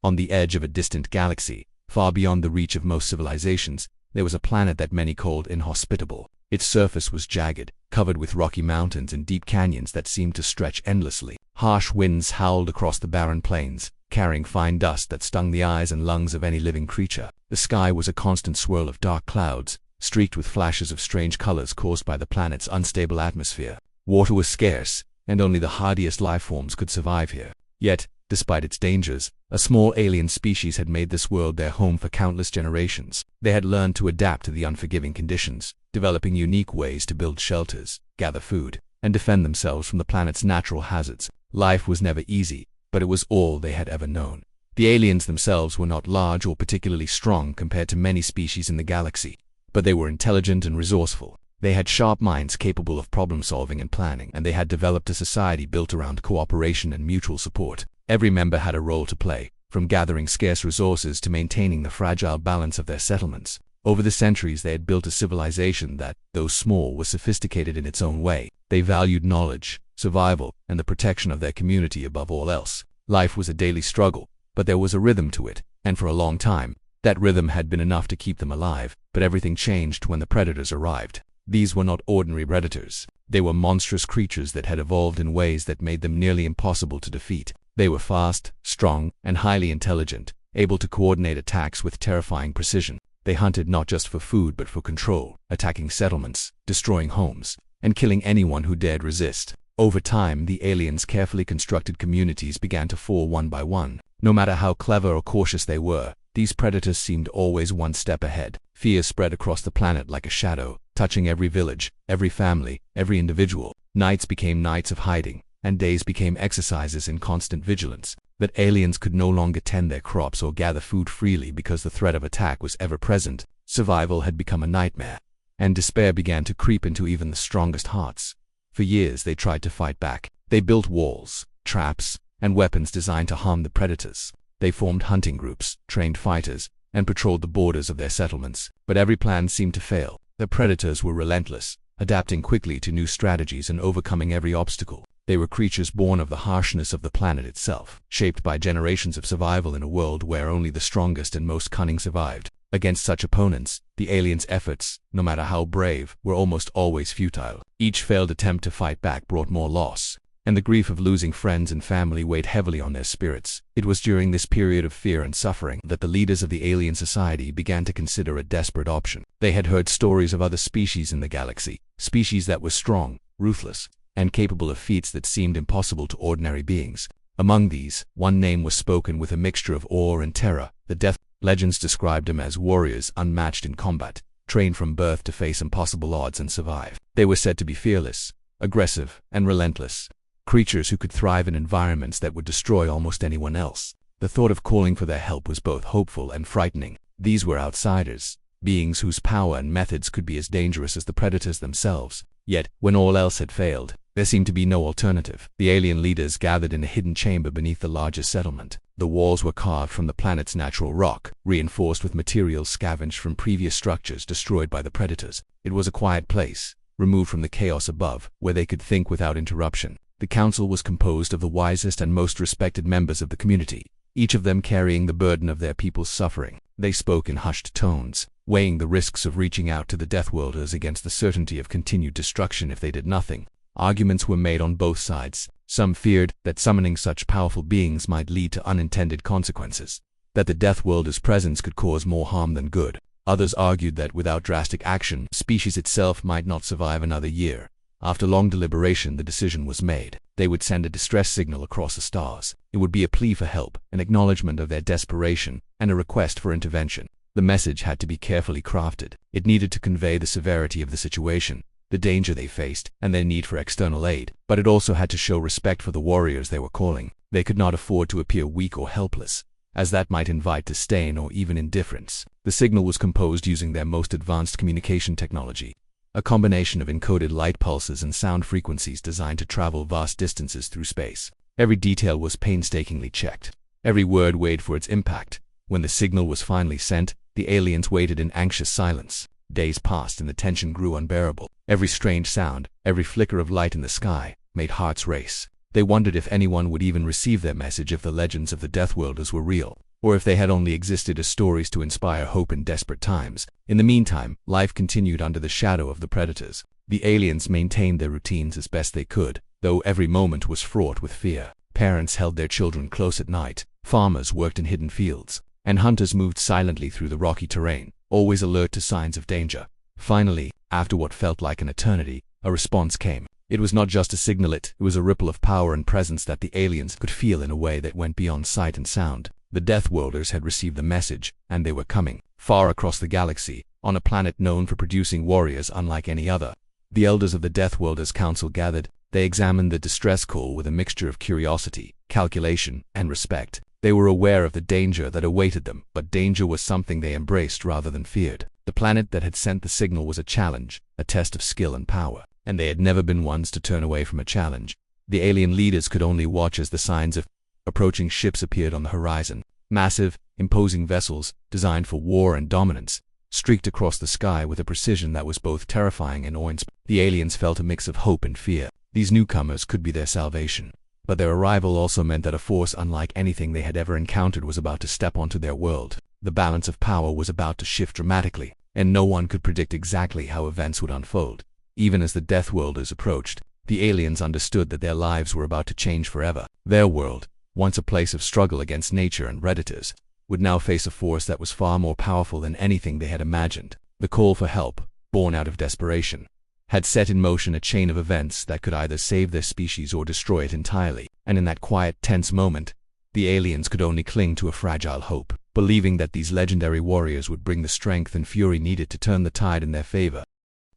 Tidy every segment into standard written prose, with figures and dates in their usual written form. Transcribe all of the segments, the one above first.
On the edge of a distant galaxy, far beyond the reach of most civilizations, there was a planet that many called inhospitable. Its surface was jagged, covered with rocky mountains and deep canyons that seemed to stretch endlessly. Harsh winds howled across the barren plains, carrying fine dust that stung the eyes and lungs of any living creature. The sky was a constant swirl of dark clouds, streaked with flashes of strange colors caused by the planet's unstable atmosphere. Water was scarce, and only the hardiest life forms could survive here. Yet, despite its dangers, a small alien species had made this world their home for countless generations. They had learned to adapt to the unforgiving conditions, developing unique ways to build shelters, gather food, and defend themselves from the planet's natural hazards. Life was never easy, but it was all they had ever known. The aliens themselves were not large or particularly strong compared to many species in the galaxy, but they were intelligent and resourceful. They had sharp minds capable of problem-solving and planning, and they had developed a society built around cooperation and mutual support. Every member had a role to play, from gathering scarce resources to maintaining the fragile balance of their settlements. Over the centuries, they had built a civilization that, though small, was sophisticated in its own way. They valued knowledge, survival, and the protection of their community above all else. Life was a daily struggle, but there was a rhythm to it, and for a long time, that rhythm had been enough to keep them alive. But everything changed when the predators arrived. These were not ordinary predators. They were monstrous creatures that had evolved in ways that made them nearly impossible to defeat. They were fast, strong, and highly intelligent, able to coordinate attacks with terrifying precision. They hunted not just for food but for control, attacking settlements, destroying homes, and killing anyone who dared resist. Over time, the aliens' carefully constructed communities began to fall one by one. No matter how clever or cautious they were, these predators seemed always one step ahead. Fear spread across the planet like a shadow, touching every village, every family, every individual. Nights became nights of hiding, and days became exercises in constant vigilance. That aliens could no longer tend their crops or gather food freely because the threat of attack was ever present. Survival had become a nightmare, and despair began to creep into even the strongest hearts. For years they tried to fight back. They built walls, traps, and weapons designed to harm the predators. They formed hunting groups, trained fighters, and patrolled the borders of their settlements. But every plan seemed to fail. The predators were relentless, adapting quickly to new strategies and overcoming every obstacle. They were creatures born of the harshness of the planet itself, shaped by generations of survival in a world where only the strongest and most cunning survived. Against such opponents, the aliens' efforts, no matter how brave, were almost always futile. Each failed attempt to fight back brought more loss, and the grief of losing friends and family weighed heavily on their spirits. It was during this period of fear and suffering that the leaders of the alien society began to consider a desperate option. They had heard stories of other species in the galaxy, species that were strong, ruthless, and capable of feats that seemed impossible to ordinary beings. Among these, one name was spoken with a mixture of awe and terror: the Death. Legends described them as warriors unmatched in combat, trained from birth to face impossible odds and survive. They were said to be fearless, aggressive, and relentless, creatures who could thrive in environments that would destroy almost anyone else. The thought of calling for their help was both hopeful and frightening. These were outsiders, beings whose power and methods could be as dangerous as the predators themselves. Yet, when all else had failed, there seemed to be no alternative. The alien leaders gathered in a hidden chamber beneath the largest settlement. The walls were carved from the planet's natural rock, reinforced with materials scavenged from previous structures destroyed by the predators. It was a quiet place, removed from the chaos above, where they could think without interruption. The council was composed of the wisest and most respected members of the community, each of them carrying the burden of their people's suffering. They spoke in hushed tones, weighing the risks of reaching out to the Deathworlders against the certainty of continued destruction if they did nothing. Arguments were made on both sides. Some feared that summoning such powerful beings might lead to unintended consequences, that the Deathworlders' presence could cause more harm than good. Others argued that without drastic action, the species itself might not survive another year. After long deliberation, the decision was made. They would send a distress signal across the stars. It would be a plea for help, an acknowledgement of their desperation, and a request for intervention. The message had to be carefully crafted. It needed to convey the severity of the situation, the danger they faced, and their need for external aid. But it also had to show respect for the warriors they were calling. They could not afford to appear weak or helpless, as that might invite disdain or even indifference. The signal was composed using their most advanced communication technology, a combination of encoded light pulses and sound frequencies designed to travel vast distances through space. Every detail was painstakingly checked. Every word weighed for its impact. When the signal was finally sent, the aliens waited in anxious silence. Days passed and the tension grew unbearable. Every strange sound, every flicker of light in the sky, made hearts race. They wondered if anyone would even receive their message, if the legends of the Deathworlders were real. or if they had only existed as stories to inspire hope in desperate times. In the meantime, life continued under the shadow of the predators. The aliens maintained their routines as best they could, though every moment was fraught with fear. Parents held their children close at night, farmers worked in hidden fields, and hunters moved silently through the rocky terrain, always alert to signs of danger. Finally, after what felt like an eternity, a response came. It was not just a signal, it was a ripple of power and presence that the aliens could feel in a way that went beyond sight and sound. The Deathworlders had received the message, and they were coming, far across the galaxy, on a planet known for producing warriors unlike any other. The elders of the Deathworlders Council gathered. They examined the distress call with a mixture of curiosity, calculation, and respect. They were aware of the danger that awaited them, but danger was something they embraced rather than feared. The planet that had sent the signal was a challenge, a test of skill and power, and they had never been ones to turn away from a challenge. The alien leaders could only watch as the signs of approaching ships appeared on the horizon. Massive, imposing vessels, designed for war and dominance, streaked across the sky with a precision that was both terrifying and awe-inspiring. The aliens felt a mix of hope and fear. These newcomers could be their salvation. But their arrival also meant that a force unlike anything they had ever encountered was about to step onto their world. The balance of power was about to shift dramatically, and no one could predict exactly how events would unfold. Even as the Deathworlders approached, the aliens understood that their lives were about to change forever. Their world, once a place of struggle against nature and predators, would now face a force that was far more powerful than anything they had imagined. The call for help, born out of desperation, had set in motion a chain of events that could either save their species or destroy it entirely. And in that quiet, tense moment, the aliens could only cling to a fragile hope, believing that these legendary warriors would bring the strength and fury needed to turn the tide in their favor.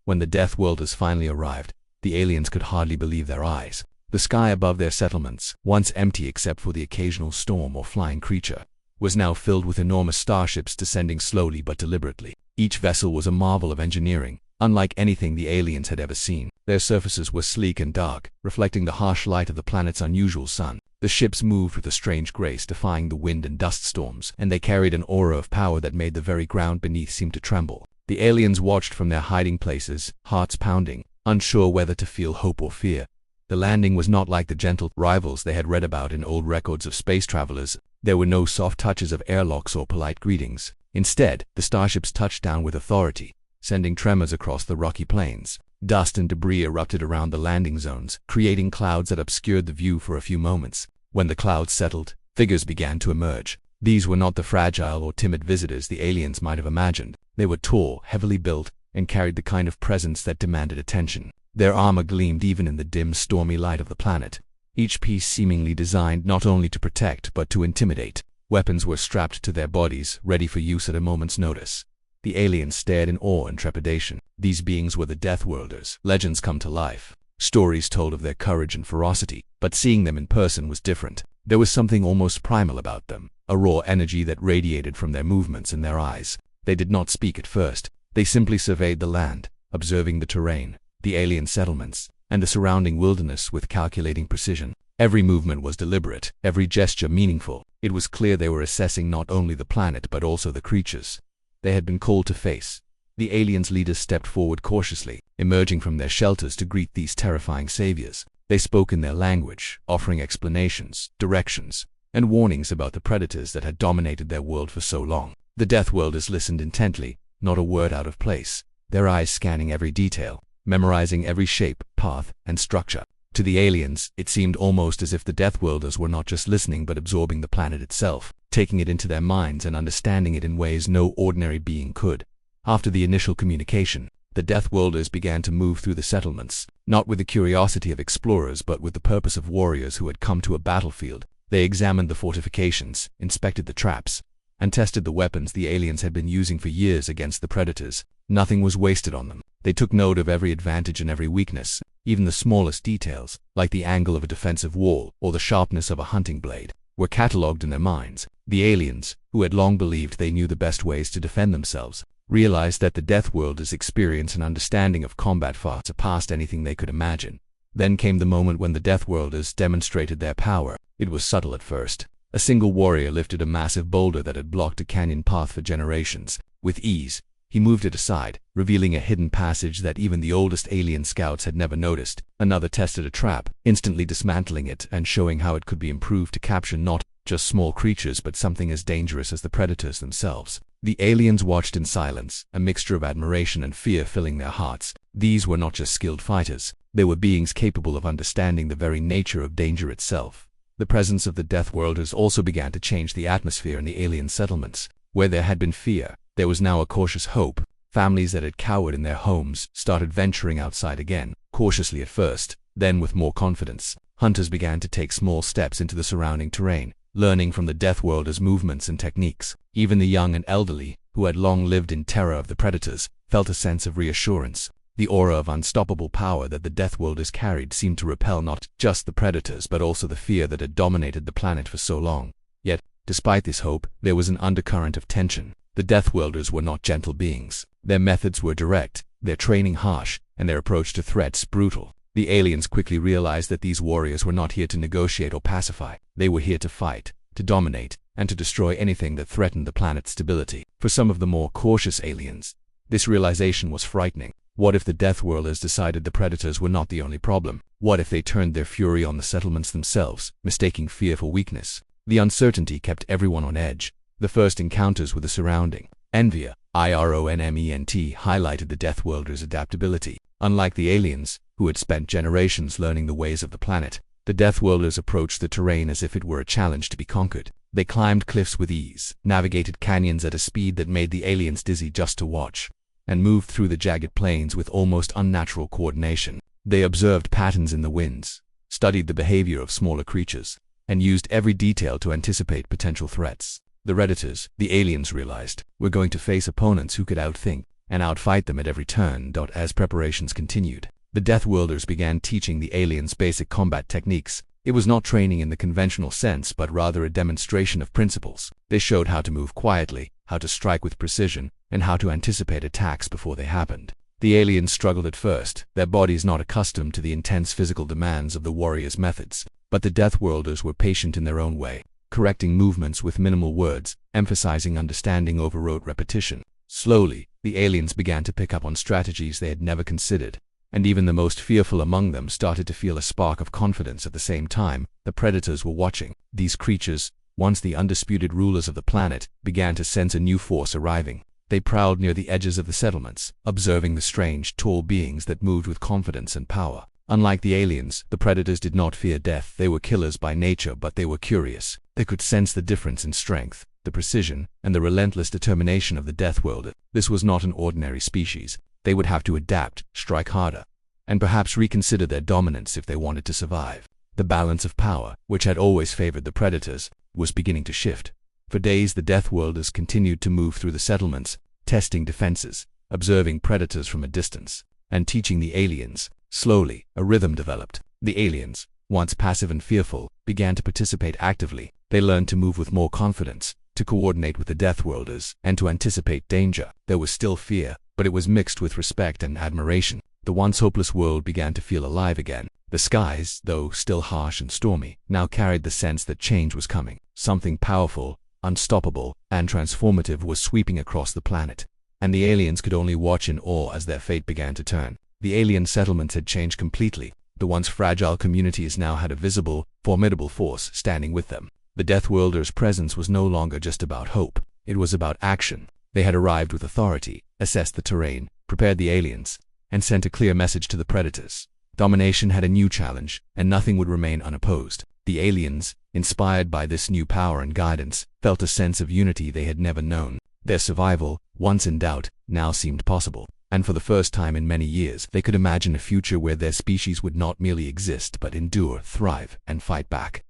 When the Deathworlders finally arrived, the aliens could hardly believe their eyes. The sky above their settlements, once empty except for the occasional storm or flying creature, was now filled with enormous starships descending slowly but deliberately. Each vessel was a marvel of engineering, unlike anything the aliens had ever seen. Their surfaces were sleek and dark, reflecting the harsh light of the planet's unusual sun. The ships moved with a strange grace, defying the wind and dust storms, and they carried an aura of power that made the very ground beneath seem to tremble. The aliens watched from their hiding places, hearts pounding, unsure whether to feel hope or fear. The landing was not like the gentle arrivals they had read about in old records of space travelers. There were no soft touches of airlocks or polite greetings. Instead, the starships touched down with authority, sending tremors across the rocky plains. Dust and debris erupted around the landing zones, creating clouds that obscured the view for a few moments. When the clouds settled, figures began to emerge. These were not the fragile or timid visitors the aliens might have imagined. They were tall, heavily built, and carried the kind of presence that demanded attention. Their armor gleamed even in the dim, stormy light of the planet, each piece seemingly designed not only to protect but to intimidate. Weapons were strapped to their bodies, ready for use at a moment's notice. The aliens stared in awe and trepidation. These beings were the Deathworlders, legends come to life. Stories told of their courage and ferocity, but seeing them in person was different. There was something almost primal about them, a raw energy that radiated from their movements and their eyes. They did not speak at first. They simply surveyed the land, observing the terrain, the alien settlements, and the surrounding wilderness with calculating precision. Every movement was deliberate, every gesture meaningful. It was clear they were assessing not only the planet but also the creatures they had been called to face. The aliens' leaders stepped forward cautiously, emerging from their shelters to greet these terrifying saviors. They spoke in their language, offering explanations, directions, and warnings about the predators that had dominated their world for so long. The Deathworlders listened intently, not a word out of place, their eyes scanning every detail, memorizing every shape, path, and structure. To the aliens, it seemed almost as if the Deathworlders were not just listening but absorbing the planet itself, taking it into their minds and understanding it in ways no ordinary being could. After the initial communication, the Deathworlders began to move through the settlements, not with the curiosity of explorers but with the purpose of warriors who had come to a battlefield. They examined the fortifications, inspected the traps, and tested the weapons the aliens had been using for years against the predators. Nothing was wasted on them. They took note of every advantage and every weakness, even the smallest details, like the angle of a defensive wall or the sharpness of a hunting blade, were catalogued in their minds. The aliens, who had long believed they knew the best ways to defend themselves, realized that the Deathworlders' experience and understanding of combat far surpassed anything they could imagine. Then came the moment when the Deathworlders demonstrated their power. It was subtle at first. A single warrior lifted a massive boulder that had blocked a canyon path for generations. With ease, he moved it aside, revealing a hidden passage that even the oldest alien scouts had never noticed. Another tested a trap, instantly dismantling it and showing how it could be improved to capture not just small creatures but something as dangerous as the predators themselves. The aliens watched in silence, a mixture of admiration and fear filling their hearts. These were not just skilled fighters, they were beings capable of understanding the very nature of danger itself. The presence of the Deathworlders also began to change the atmosphere in the alien settlements. Where there had been fear, there was now a cautious hope. Families that had cowered in their homes started venturing outside again, cautiously at first, then with more confidence. Hunters began to take small steps into the surrounding terrain, learning from the Deathworlders' movements and techniques. Even the young and elderly, who had long lived in terror of the predators, felt a sense of reassurance. The aura of unstoppable power that the Deathworlders carried seemed to repel not just the predators but also the fear that had dominated the planet for so long. Yet, despite this hope, there was an undercurrent of tension. The Deathworlders were not gentle beings. Their methods were direct, their training harsh, and their approach to threats brutal. The aliens quickly realized that these warriors were not here to negotiate or pacify. They were here to fight, to dominate, and to destroy anything that threatened the planet's stability. For some of the more cautious aliens, this realization was frightening. What if the Deathworlders decided the predators were not the only problem? What if they turned their fury on the settlements themselves, mistaking fear for weakness? The uncertainty kept everyone on edge. The first encounters with the surrounding Envia, Ironment, highlighted the Deathworlders' adaptability. Unlike the aliens, who had spent generations learning the ways of the planet, the Deathworlders approached the terrain as if it were a challenge to be conquered. They climbed cliffs with ease, navigated canyons at a speed that made the aliens dizzy just to watch, and moved through the jagged plains with almost unnatural coordination. They observed patterns in the winds, studied the behavior of smaller creatures, and used every detail to anticipate potential threats. The Redditors, the aliens realized, were going to face opponents who could outthink and outfight them at every turn. As preparations continued, the Deathworlders began teaching the aliens basic combat techniques. It was not training in the conventional sense but rather a demonstration of principles. They showed how to move quietly, how to strike with precision, and how to anticipate attacks before they happened. The aliens struggled at first, their bodies not accustomed to the intense physical demands of the warriors' methods. But the Deathworlders were patient in their own way, correcting movements with minimal words, emphasizing understanding over rote repetition. Slowly, the aliens began to pick up on strategies they had never considered, and even the most fearful among them started to feel a spark of confidence. At the same time, the predators were watching. These creatures, once the undisputed rulers of the planet, began to sense a new force arriving. They prowled near the edges of the settlements, observing the strange, tall beings that moved with confidence and power. Unlike the aliens, the predators did not fear death. They were killers by nature, but they were curious. They could sense the difference in strength, the precision, and the relentless determination of the Deathworlder. This was not an ordinary species. They would have to adapt, strike harder, and perhaps reconsider their dominance if they wanted to survive. The balance of power, which had always favored the predators, was beginning to shift. For days the Deathworlders continued to move through the settlements, testing defenses, observing predators from a distance, and teaching the aliens. Slowly, a rhythm developed. The aliens, once passive and fearful, began to participate actively. They learned to move with more confidence, to coordinate with the Deathworlders, and to anticipate danger. There was still fear, but it was mixed with respect and admiration. The once hopeless world began to feel alive again. The skies, though still harsh and stormy, now carried the sense that change was coming. Something powerful, unstoppable, and transformative was sweeping across the planet, and the aliens could only watch in awe as their fate began to turn. The alien settlements had changed completely. The once fragile communities now had a visible, formidable force standing with them. The Deathworlders' presence was no longer just about hope. It was about action. They had arrived with authority, assessed the terrain, prepared the aliens, and sent a clear message to the predators. Domination had a new challenge, and nothing would remain unopposed. The aliens, inspired by this new power and guidance, felt a sense of unity they had never known. Their survival, once in doubt, now seemed possible. And for the first time in many years, they could imagine a future where their species would not merely exist but endure, thrive, and fight back.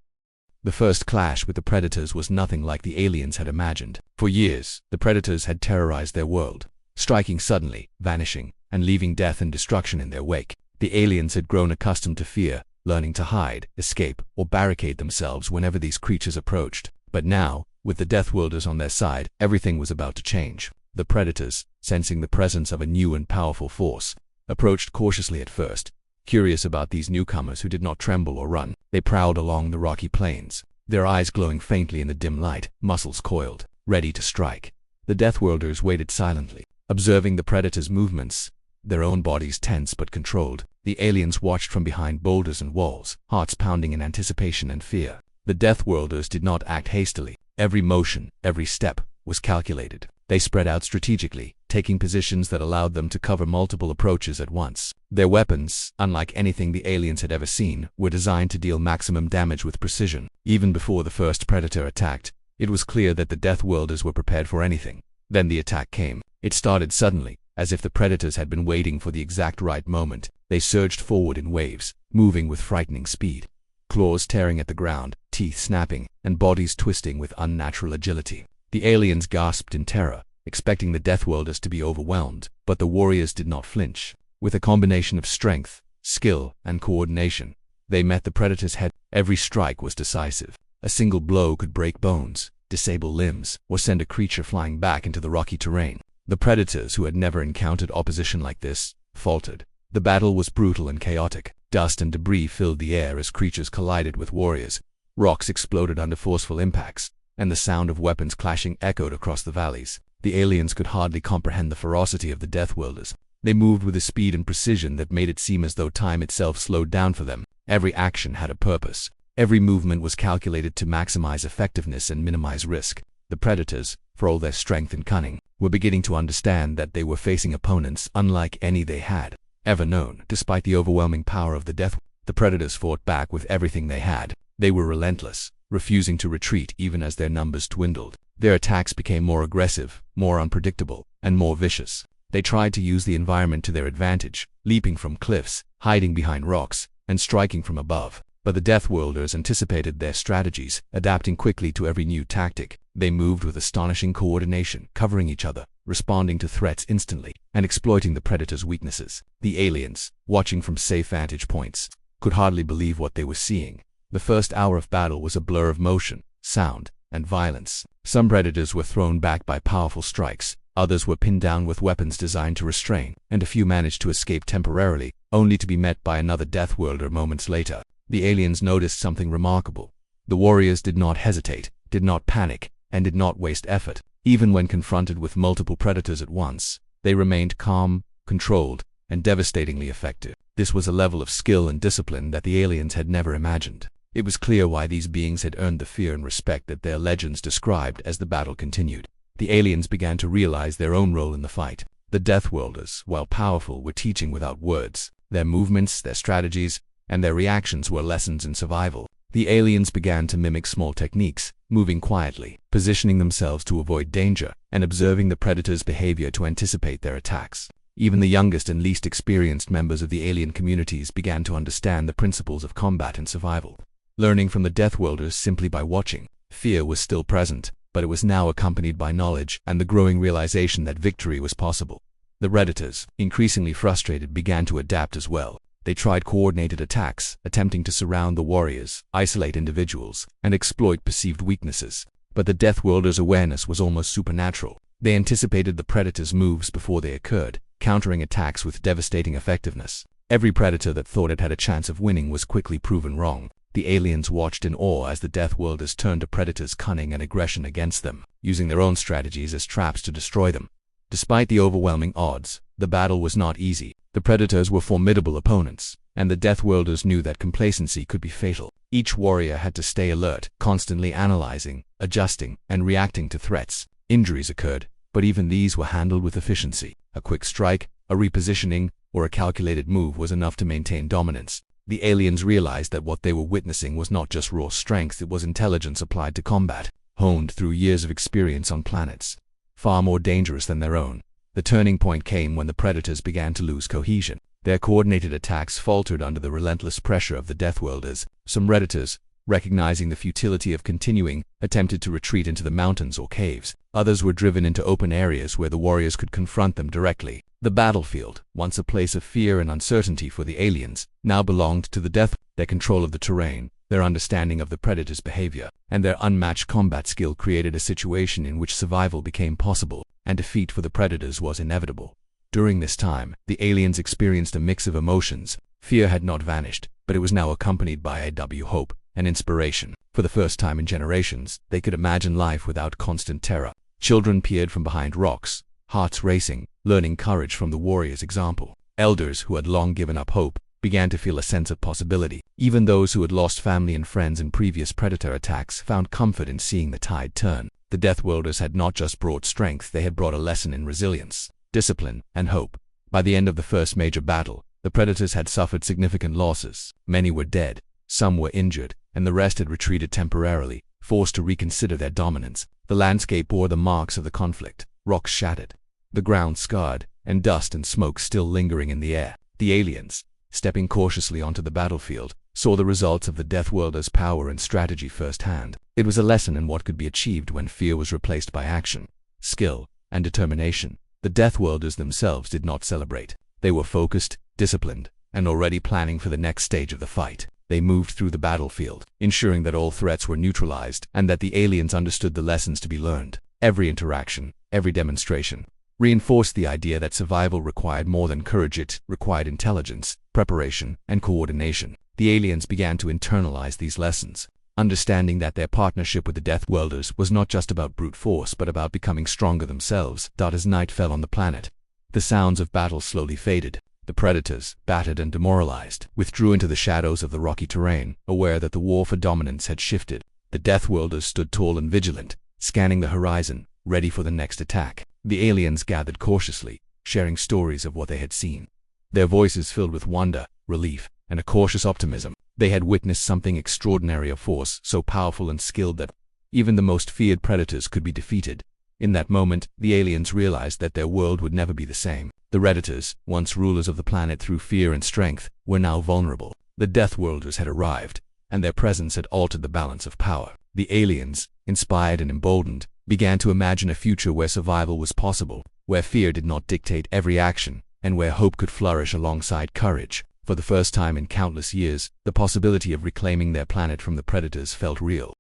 The first clash with the predators was nothing like the aliens had imagined. For years, the predators had terrorized their world, striking suddenly, vanishing, and leaving death and destruction in their wake. The aliens had grown accustomed to fear, learning to hide, escape, or barricade themselves whenever these creatures approached. But now, with the Deathworlders on their side, everything was about to change. The predators, sensing the presence of a new and powerful force, approached cautiously at first, curious about these newcomers who did not tremble or run. They prowled along the rocky plains, their eyes glowing faintly in the dim light, muscles coiled, ready to strike. The Deathworlders waited silently, observing the predators' movements, their own bodies tense but controlled. The aliens watched from behind boulders and walls, hearts pounding in anticipation and fear. The Deathworlders did not act hastily. Every motion, every step, was calculated. They spread out strategically, taking positions that allowed them to cover multiple approaches at once. Their weapons, unlike anything the aliens had ever seen, were designed to deal maximum damage with precision. Even before the first predator attacked, it was clear that the Deathworlders were prepared for anything. Then the attack came. It started suddenly, as if the predators had been waiting for the exact right moment. They surged forward in waves, moving with frightening speed. Claws tearing at the ground, teeth snapping, and bodies twisting with unnatural agility. The aliens gasped in terror, expecting the Deathworlders to be overwhelmed, but the warriors did not flinch. With a combination of strength, skill, and coordination, they met the predator's head. Every strike was decisive. A single blow could break bones, disable limbs, or send a creature flying back into the rocky terrain. The predators, who had never encountered opposition like this, faltered. The battle was brutal and chaotic. Dust and debris filled the air as creatures collided with warriors. Rocks exploded under forceful impacts, and the sound of weapons clashing echoed across the valleys. The aliens could hardly comprehend the ferocity of the Deathworlders. They moved with a speed and precision that made it seem as though time itself slowed down for them. Every action had a purpose. Every movement was calculated to maximize effectiveness and minimize risk. The predators, for all their strength and cunning, were beginning to understand that they were facing opponents unlike any they had ever known. Despite the overwhelming power of the predators fought back with everything they had. They were relentless, refusing to retreat even as their numbers dwindled. Their attacks became more aggressive, more unpredictable, and more vicious. They tried to use the environment to their advantage, leaping from cliffs, hiding behind rocks, and striking from above. But the Deathworlders anticipated their strategies, adapting quickly to every new tactic. They moved with astonishing coordination, covering each other, responding to threats instantly, and exploiting the predators' weaknesses. The aliens, watching from safe vantage points, could hardly believe what they were seeing. The first hour of battle was a blur of motion, sound, and violence. Some predators were thrown back by powerful strikes, others were pinned down with weapons designed to restrain, and a few managed to escape temporarily, only to be met by another Deathworlder moments later. The aliens noticed something remarkable. The warriors did not hesitate, did not panic, and did not waste effort. Even when confronted with multiple predators at once, they remained calm, controlled, and devastatingly effective. This was a level of skill and discipline that the aliens had never imagined. It was clear why these beings had earned the fear and respect that their legends described. As the battle continued, the aliens began to realize their own role in the fight. The Deathworlders, while powerful, were teaching without words. Their movements, their strategies, and their reactions were lessons in survival. The aliens began to mimic small techniques, moving quietly, positioning themselves to avoid danger, and observing the predators' behavior to anticipate their attacks. Even the youngest and least experienced members of the alien communities began to understand the principles of combat and survival. Learning from the Deathworlders simply by watching, fear was still present, but it was now accompanied by knowledge and the growing realization that victory was possible. The predators, increasingly frustrated, began to adapt as well. They tried coordinated attacks, attempting to surround the warriors, isolate individuals, and exploit perceived weaknesses. But the Deathworlders' awareness was almost supernatural. They anticipated the predators' moves before they occurred, countering attacks with devastating effectiveness. Every predator that thought it had a chance of winning was quickly proven wrong. The aliens watched in awe as the Deathworlders turned a predator's cunning and aggression against them, using their own strategies as traps to destroy them. Despite the overwhelming odds, the battle was not easy. The predators were formidable opponents, and the Deathworlders knew that complacency could be fatal. Each warrior had to stay alert, constantly analyzing, adjusting, and reacting to threats. Injuries occurred, but even these were handled with efficiency. A quick strike, a repositioning, or a calculated move was enough to maintain dominance. The aliens realized that what they were witnessing was not just raw strength, it was intelligence applied to combat, honed through years of experience on planets far more dangerous than their own. The turning point came when the predators began to lose cohesion. Their coordinated attacks faltered under the relentless pressure of the Deathworlders. Some predators, recognizing the futility of continuing, attempted to retreat into the mountains or caves. Others were driven into open areas where the warriors could confront them directly. The battlefield, once a place of fear and uncertainty for the aliens, now belonged to the Death. Their control of the terrain, their understanding of the predators' behavior, and their unmatched combat skill created a situation in which survival became possible, and defeat for the predators was inevitable. During this time, the aliens experienced a mix of emotions. Fear had not vanished, but it was now accompanied by hope and inspiration. For the first time in generations, they could imagine life without constant terror. Children peered from behind rocks, hearts racing, learning courage from the warrior's example. Elders who had long given up hope began to feel a sense of possibility. Even those who had lost family and friends in previous predator attacks found comfort in seeing the tide turn. The Deathworlders had not just brought strength, they had brought a lesson in resilience, discipline, and hope. By the end of the first major battle, the predators had suffered significant losses. Many were dead, some were injured, and the rest had retreated temporarily, forced to reconsider their dominance. The landscape bore the marks of the conflict, rocks shattered, the ground scarred, and dust and smoke still lingering in the air. The aliens, stepping cautiously onto the battlefield, saw the results of the Deathworlders' power and strategy firsthand. It was a lesson in what could be achieved when fear was replaced by action, skill, and determination. The Deathworlders themselves did not celebrate. They were focused, disciplined, and already planning for the next stage of the fight. They moved through the battlefield, ensuring that all threats were neutralized and that the aliens understood the lessons to be learned. Every interaction, every demonstration, reinforced the idea that survival required more than courage. It required intelligence, preparation, and coordination. The aliens began to internalize these lessons, understanding that their partnership with the Deathworlders was not just about brute force but about becoming stronger themselves. As night fell on the planet, the sounds of battle slowly faded. The predators, battered and demoralized, withdrew into the shadows of the rocky terrain, aware that the war for dominance had shifted. The Deathworlders stood tall and vigilant, scanning the horizon, ready for the next attack. The aliens gathered cautiously, sharing stories of what they had seen, their voices filled with wonder, relief, and a cautious optimism. They had witnessed something extraordinary, a force so powerful and skilled that even the most feared predators could be defeated. In that moment, the aliens realized that their world would never be the same. The Redditors, once rulers of the planet through fear and strength, were now vulnerable. The Deathworlders had arrived, and their presence had altered the balance of power. The aliens, inspired and emboldened, began to imagine a future where survival was possible, where fear did not dictate every action, and where hope could flourish alongside courage. For the first time in countless years, the possibility of reclaiming their planet from the predators felt real.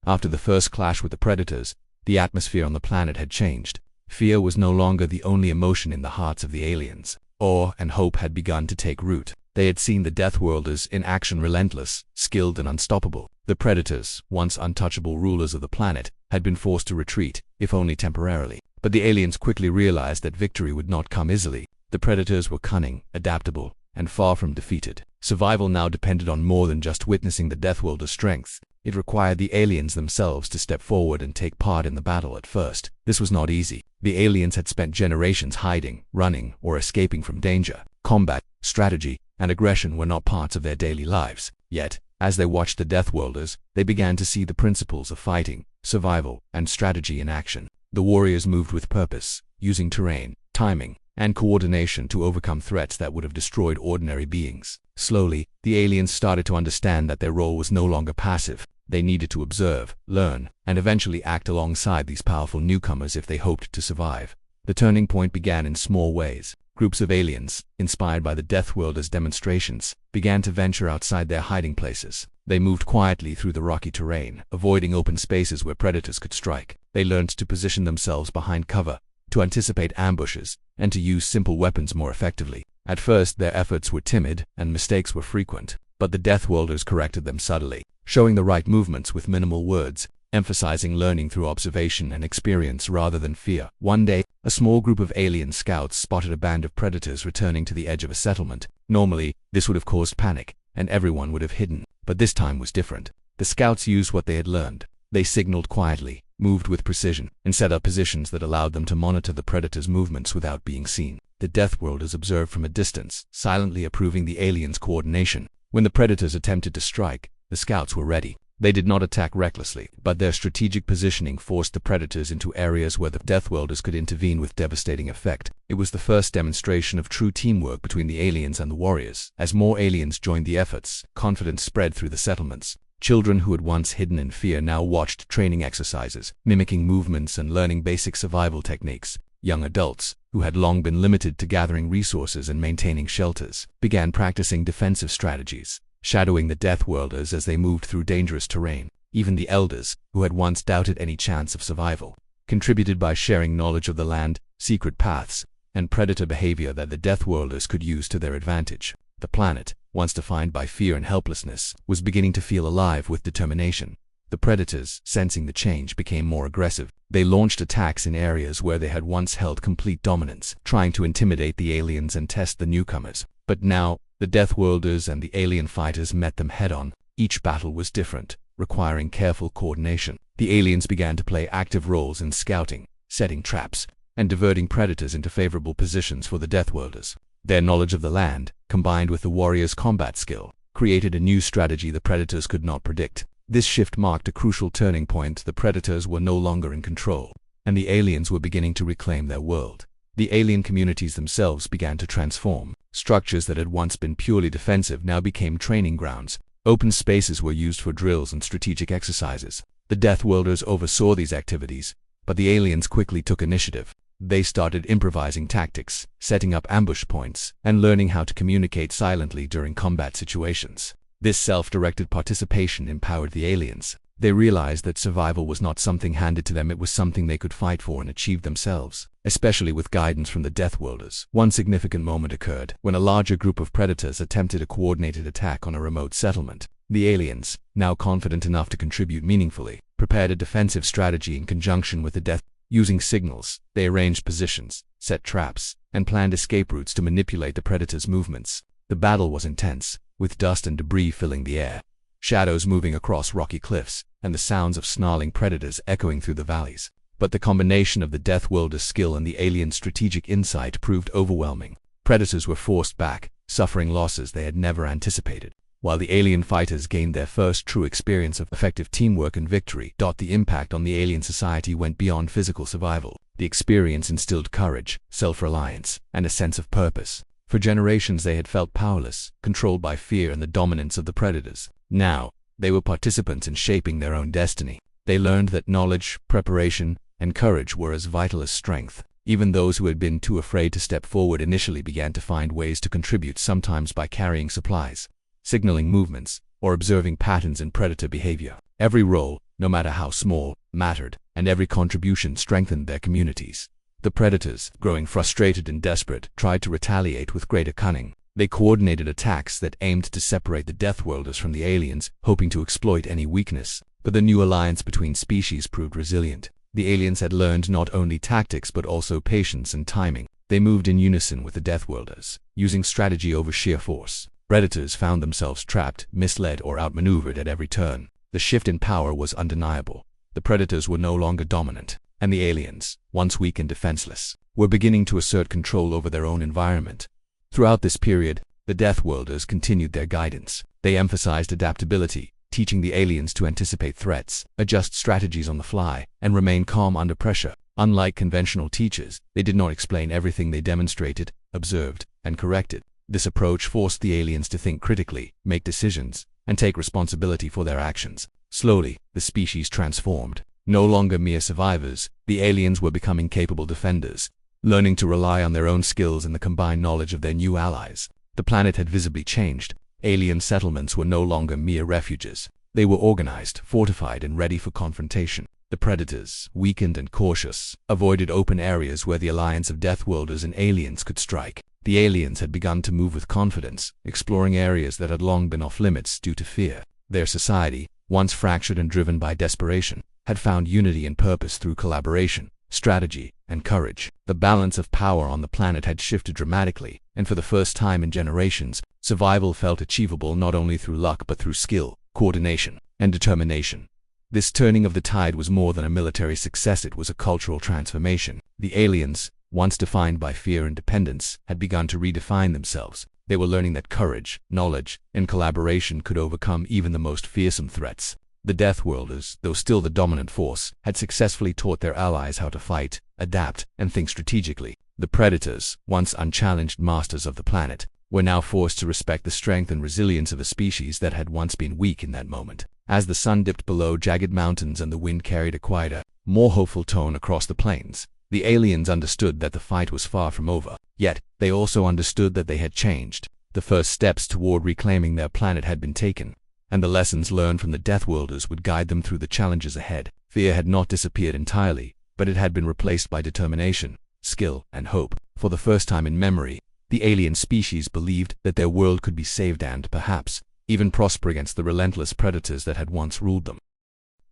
After the first clash with the predators, the atmosphere on the planet had changed. Fear was no longer the only emotion in the hearts of the aliens. Awe and hope had begun to take root. They had seen the Deathworlders in action, relentless, skilled, and unstoppable. The predators, once untouchable rulers of the planet, had been forced to retreat, if only temporarily. But the aliens quickly realized that victory would not come easily. The predators were cunning, adaptable, and far from defeated. Survival now depended on more than just witnessing the Deathworlders' strength. It required the aliens themselves to step forward and take part in the battle. At first, this was not easy. The aliens had spent generations hiding, running, or escaping from danger. Combat, strategy, and aggression were not parts of their daily lives. Yet, as they watched the Deathworlders, they began to see the principles of fighting, survival, and strategy in action. The warriors moved with purpose, using terrain, timing, and coordination to overcome threats that would have destroyed ordinary beings. Slowly, the aliens started to understand that their role was no longer passive. They needed to observe, learn, and eventually act alongside these powerful newcomers if they hoped to survive. The turning point began in small ways. Groups of aliens, inspired by the Deathworlders' demonstrations, began to venture outside their hiding places. They moved quietly through the rocky terrain, avoiding open spaces where predators could strike. They learned to position themselves behind cover, to anticipate ambushes, and to use simple weapons more effectively. At first, their efforts were timid, and mistakes were frequent, but the Deathworlders corrected them subtly, showing the right movements with minimal words, emphasizing learning through observation and experience rather than fear. One day, a small group of alien scouts spotted a band of predators returning to the edge of a settlement. Normally, this would have caused panic, and everyone would have hidden, but this time was different. The scouts used what they had learned. They signaled quietly, moved with precision, and set up positions that allowed them to monitor the predators' movements without being seen. The Deathworlders observed from a distance, silently approving the aliens' coordination. When the predators attempted to strike, the scouts were ready. They did not attack recklessly, but their strategic positioning forced the predators into areas where the Deathworlders could intervene with devastating effect. It was the first demonstration of true teamwork between the aliens and the warriors. As more aliens joined the efforts, confidence spread through the settlements. Children who had once hidden in fear now watched training exercises, mimicking movements and learning basic survival techniques. Young adults, who had long been limited to gathering resources and maintaining shelters, began practicing defensive strategies, shadowing the Deathworlders as they moved through dangerous terrain. Even the elders, who had once doubted any chance of survival, contributed by sharing knowledge of the land, secret paths, and predator behavior that the Deathworlders could use to their advantage. The planet, once defined by fear and helplessness, was beginning to feel alive with determination. The predators, sensing the change, became more aggressive. They launched attacks in areas where they had once held complete dominance, trying to intimidate the aliens and test the newcomers. But now, The Deathworlders and the alien fighters met them head-on. Each battle was different, requiring careful coordination. The aliens began to play active roles in scouting, setting traps, and diverting predators into favorable positions for the Deathworlders. Their knowledge of the land, combined with the warriors' combat skill, created a new strategy the predators could not predict. This shift marked a crucial turning point. The predators were no longer in control, and the aliens were beginning to reclaim their world. The alien communities themselves began to transform. Structures that had once been purely defensive now became training grounds. Open spaces were used for drills and strategic exercises. The Deathworlders oversaw these activities, but the aliens quickly took initiative. They started improvising tactics, setting up ambush points, and learning how to communicate silently during combat situations. This self-directed participation empowered the aliens. They realized that survival was not something handed to them, it was something they could fight for and achieve themselves, especially with guidance from the Deathworlders. One significant moment occurred when a larger group of predators attempted a coordinated attack on a remote settlement. The aliens, now confident enough to contribute meaningfully, prepared a defensive strategy in conjunction with the Death. Using signals, they arranged positions, set traps, and planned escape routes to manipulate the predators' movements. The battle was intense, with dust and debris filling the air, shadows moving across rocky cliffs, and the sounds of snarling predators echoing through the valleys. But the combination of the Deathworlders' skill and the alien strategic insight proved overwhelming. Predators were forced back, suffering losses they had never anticipated, while the alien fighters gained their first true experience of effective teamwork and victory. The impact on the alien society went beyond physical survival. The experience instilled courage, self-reliance, and a sense of purpose. For generations they had felt powerless, controlled by fear and the dominance of the predators. Now, they were participants in shaping their own destiny. They learned that knowledge, preparation, and courage were as vital as strength. Even those who had been too afraid to step forward initially began to find ways to contribute, sometimes by carrying supplies, signaling movements, or observing patterns in predator behavior. Every role, no matter how small, mattered, and every contribution strengthened their communities. The predators, growing frustrated and desperate, tried to retaliate with greater cunning. They coordinated attacks that aimed to separate the Deathworlders from the aliens, hoping to exploit any weakness. But the new alliance between species proved resilient. The aliens had learned not only tactics but also patience and timing. They moved in unison with the Deathworlders, using strategy over sheer force. Predators found themselves trapped, misled, or outmaneuvered at every turn. The shift in power was undeniable. The predators were no longer dominant, and the aliens, once weak and defenseless, were beginning to assert control over their own environment. Throughout this period, the Deathworlders continued their guidance. They emphasized adaptability, teaching the aliens to anticipate threats, adjust strategies on the fly, and remain calm under pressure. Unlike conventional teachers, they did not explain everything. They demonstrated, observed, and corrected. This approach forced the aliens to think critically, make decisions, and take responsibility for their actions. Slowly, the species transformed. No longer mere survivors, the aliens were becoming capable defenders, learning to rely on their own skills and the combined knowledge of their new allies. The planet had visibly changed. Alien settlements were no longer mere refuges. They were organized, fortified, and ready for confrontation. The predators, weakened and cautious, avoided open areas where the alliance of Deathworlders and aliens could strike. The aliens had begun to move with confidence, exploring areas that had long been off-limits due to fear. Their society, once fractured and driven by desperation, had found unity and purpose through collaboration, strategy, and courage. The balance of power on the planet had shifted dramatically, and for the first time in generations, survival felt achievable not only through luck but through skill, coordination, and determination. This turning of the tide was more than a military success, it was a cultural transformation. The aliens, once defined by fear and dependence, had begun to redefine themselves. They were learning that courage, knowledge, and collaboration could overcome even the most fearsome threats. The Deathworlders, though still the dominant force, had successfully taught their allies how to fight, adapt, and think strategically. The predators, once unchallenged masters of the planet, were now forced to respect the strength and resilience of a species that had once been weak in that moment. As the sun dipped below jagged mountains and the wind carried a quieter, more hopeful tone across the plains, the aliens understood that the fight was far from over. Yet, they also understood that they had changed. The first steps toward reclaiming their planet had been taken, and the lessons learned from the Deathworlders would guide them through the challenges ahead. Fear had not disappeared entirely, but it had been replaced by determination, skill, and hope. For the first time in memory, the alien species believed that their world could be saved and, perhaps, even prosper against the relentless predators that had once ruled them.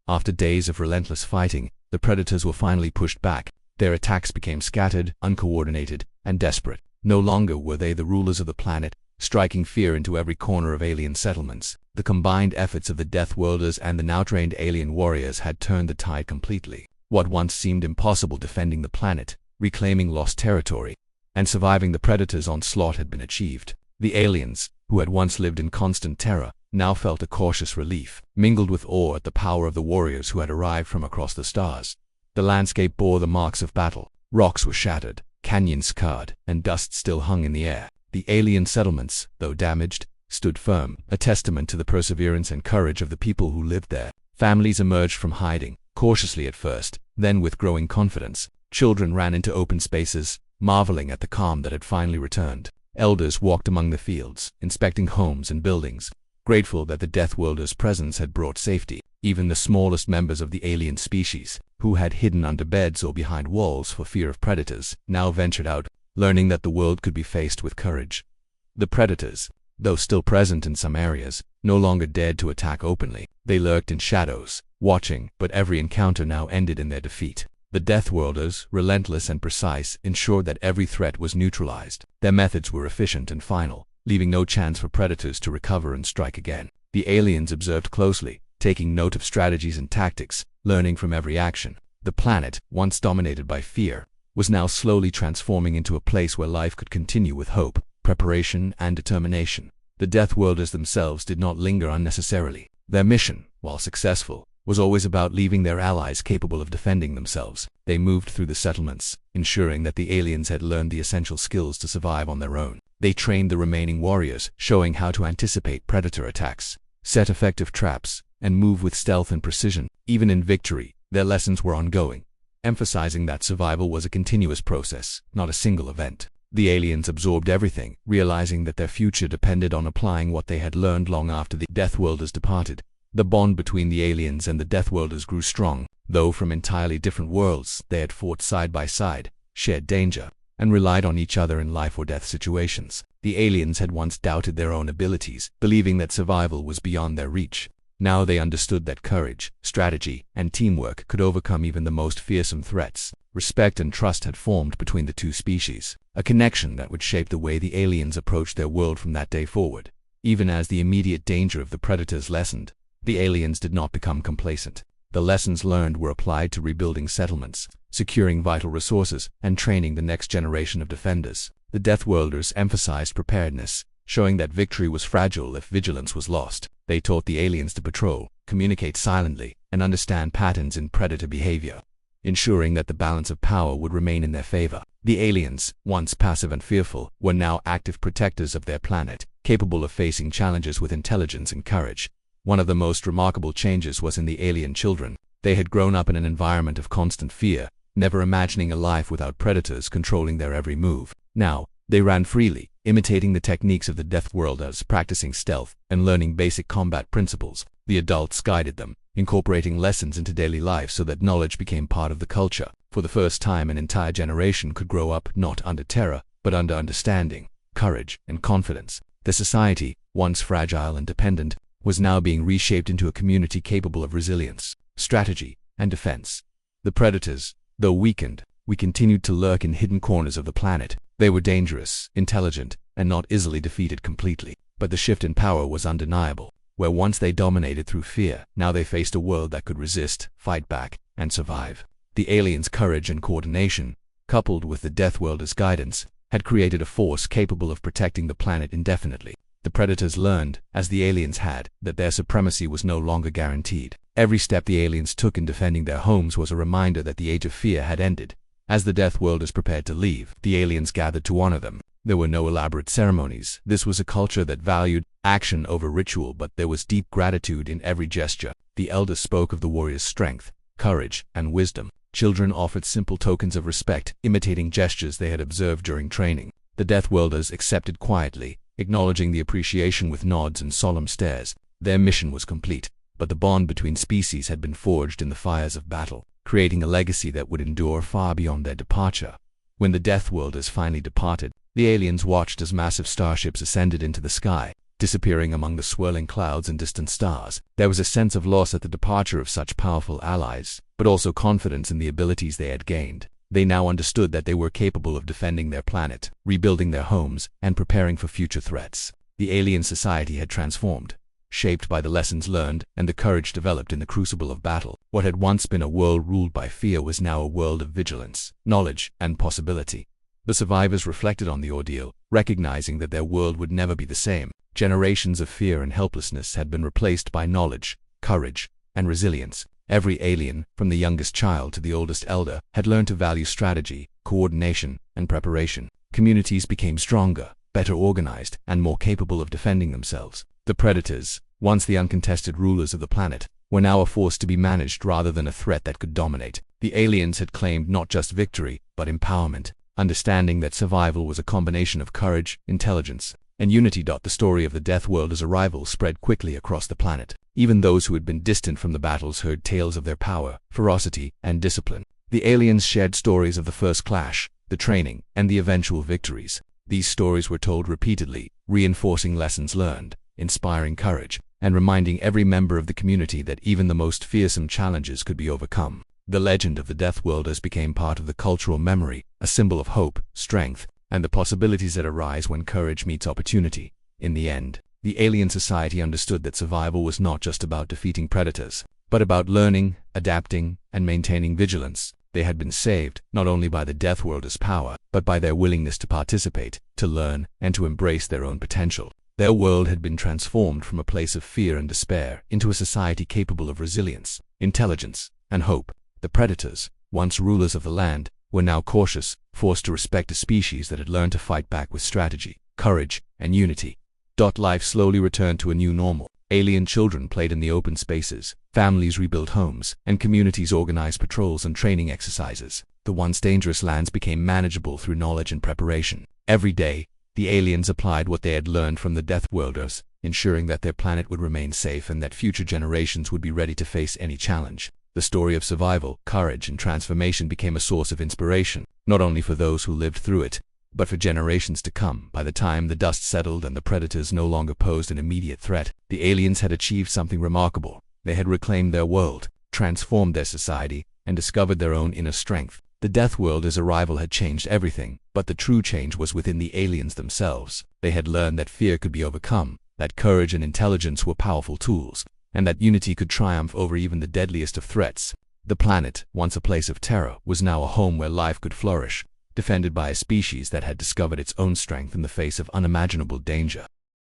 After days of relentless fighting, the predators were finally pushed back. Their attacks became scattered, uncoordinated, and desperate. No longer were they the rulers of the planet, striking fear into every corner of alien settlements. The combined efforts of the Deathworlders and the now-trained alien warriors had turned the tide completely. What once seemed impossible, defending the planet, reclaiming lost territory, and surviving the Predator's onslaught, had been achieved. The aliens, who had once lived in constant terror, now felt a cautious relief, mingled with awe at the power of the warriors who had arrived from across the stars. The landscape bore the marks of battle. Rocks were shattered, canyons scarred, and dust still hung in the air. The alien settlements, though damaged, stood firm, a testament to the perseverance and courage of the people who lived there. Families emerged from hiding, cautiously at first, then with growing confidence. Children ran into open spaces, marveling at the calm that had finally returned. Elders walked among the fields, inspecting homes and buildings, grateful that the Deathworlders' presence had brought safety. Even the smallest members of the alien species, who had hidden under beds or behind walls for fear of predators, now ventured out, learning that the world could be faced with courage. The predators, though still present in some areas, no longer dared to attack openly. They lurked in shadows, watching, but every encounter now ended in their defeat. The Deathworlders, relentless and precise, ensured that every threat was neutralized. Their methods were efficient and final, leaving no chance for predators to recover and strike again. The aliens observed closely, taking note of strategies and tactics, learning from every action. The planet, once dominated by fear, was now slowly transforming into a place where life could continue with hope, preparation, and determination. The Deathworlders themselves did not linger unnecessarily. Their mission, while successful, was always about leaving their allies capable of defending themselves. They moved through the settlements, ensuring that the aliens had learned the essential skills to survive on their own. They trained the remaining warriors, showing how to anticipate predator attacks, set effective traps, and move with stealth and precision. Even in victory, their lessons were ongoing, emphasizing that survival was a continuous process, not a single event. The aliens absorbed everything, realizing that their future depended on applying what they had learned long after the Deathworlders departed. The bond between the aliens and the Deathworlders grew strong. Though from entirely different worlds, they had fought side by side, shared danger, and relied on each other in life or death situations. The aliens had once doubted their own abilities, believing that survival was beyond their reach. Now they understood that courage, strategy, and teamwork could overcome even the most fearsome threats. Respect and trust had formed between the two species, a connection that would shape the way the aliens approached their world from that day forward. Even as the immediate danger of the predators lessened, the aliens did not become complacent. The lessons learned were applied to rebuilding settlements, securing vital resources, and training the next generation of defenders. The Deathworlders emphasized preparedness, showing that victory was fragile if vigilance was lost. They taught the aliens to patrol, communicate silently, and understand patterns in predator behavior, ensuring that the balance of power would remain in their favor. The aliens, once passive and fearful, were now active protectors of their planet, capable of facing challenges with intelligence and courage. One of the most remarkable changes was in the alien children. They had grown up in an environment of constant fear, never imagining a life without predators controlling their every move. Now, they ran freely, imitating the techniques of the Deathworlders, practicing stealth, and learning basic combat principles. The adults guided them, incorporating lessons into daily life so that knowledge became part of the culture. For the first time, an entire generation could grow up not under terror, but under understanding, courage, and confidence. The society, once fragile and dependent, was now being reshaped into a community capable of resilience, strategy, and defense. The predators, though weakened, continued to lurk in hidden corners of the planet. They were dangerous, intelligent, and not easily defeated completely. But the shift in power was undeniable. Where once they dominated through fear, now they faced a world that could resist, fight back, and survive. The aliens' courage and coordination, coupled with the Deathworlders' guidance, had created a force capable of protecting the planet indefinitely. The predators learned, as the aliens had, that their supremacy was no longer guaranteed. Every step the aliens took in defending their homes was a reminder that the age of fear had ended. As the Deathworlders prepared to leave, the aliens gathered to honor them. There were no elaborate ceremonies. This was a culture that valued action over ritual, but there was deep gratitude in every gesture. The elders spoke of the warrior's strength, courage, and wisdom. Children offered simple tokens of respect, imitating gestures they had observed during training. The Deathworlders accepted quietly, acknowledging the appreciation with nods and solemn stares. Their mission was complete, but the bond between species had been forged in the fires of battle, creating a legacy that would endure far beyond their departure. When the Deathworlders finally departed, the aliens watched as massive starships ascended into the sky, disappearing among the swirling clouds and distant stars. There was a sense of loss at the departure of such powerful allies, but also confidence in the abilities they had gained. They now understood that they were capable of defending their planet, rebuilding their homes, and preparing for future threats. The alien society had transformed, shaped by the lessons learned and the courage developed in the crucible of battle. What had once been a world ruled by fear was now a world of vigilance, knowledge, and possibility. The survivors reflected on the ordeal, recognizing that their world would never be the same. Generations of fear and helplessness had been replaced by knowledge, courage, and resilience. Every alien, from the youngest child to the oldest elder, had learned to value strategy, coordination, and preparation. Communities became stronger, better organized, and more capable of defending themselves. The predators, once the uncontested rulers of the planet, were now a force to be managed rather than a threat that could dominate. The aliens had claimed not just victory, but empowerment, understanding that survival was a combination of courage, intelligence, and unity. The story of the Deathworlders' arrival spread quickly across the planet. Even those who had been distant from the battles heard tales of their power, ferocity, and discipline. The aliens shared stories of the first clash, the training, and the eventual victories. These stories were told repeatedly, reinforcing lessons learned, inspiring courage, and reminding every member of the community that even the most fearsome challenges could be overcome. The legend of the Deathworlders became part of the cultural memory, a symbol of hope, strength, and the possibilities that arise when courage meets opportunity. In the end, the alien society understood that survival was not just about defeating predators, but about learning, adapting, and maintaining vigilance. They had been saved, not only by the Deathworlders' power, but by their willingness to participate, to learn, and to embrace their own potential. Their world had been transformed from a place of fear and despair into a society capable of resilience, intelligence, and hope. The predators, once rulers of the land, were now cautious, forced to respect a species that had learned to fight back with strategy, courage, and unity. Life slowly returned to a new normal. Alien children played in the open spaces, families rebuilt homes, and communities organized patrols and training exercises. The once dangerous lands became manageable through knowledge and preparation. Every day, the aliens applied what they had learned from the Deathworlders, ensuring that their planet would remain safe and that future generations would be ready to face any challenge. The story of survival, courage, and transformation became a source of inspiration, not only for those who lived through it, but for generations to come. By the time the dust settled and the predators no longer posed an immediate threat, the aliens had achieved something remarkable. They had reclaimed their world, transformed their society, and discovered their own inner strength. The Deathworlders' arrival had changed everything, but the true change was within the aliens themselves. They had learned that fear could be overcome, that courage and intelligence were powerful tools, and that unity could triumph over even the deadliest of threats. The planet, once a place of terror, was now a home where life could flourish, defended by a species that had discovered its own strength in the face of unimaginable danger.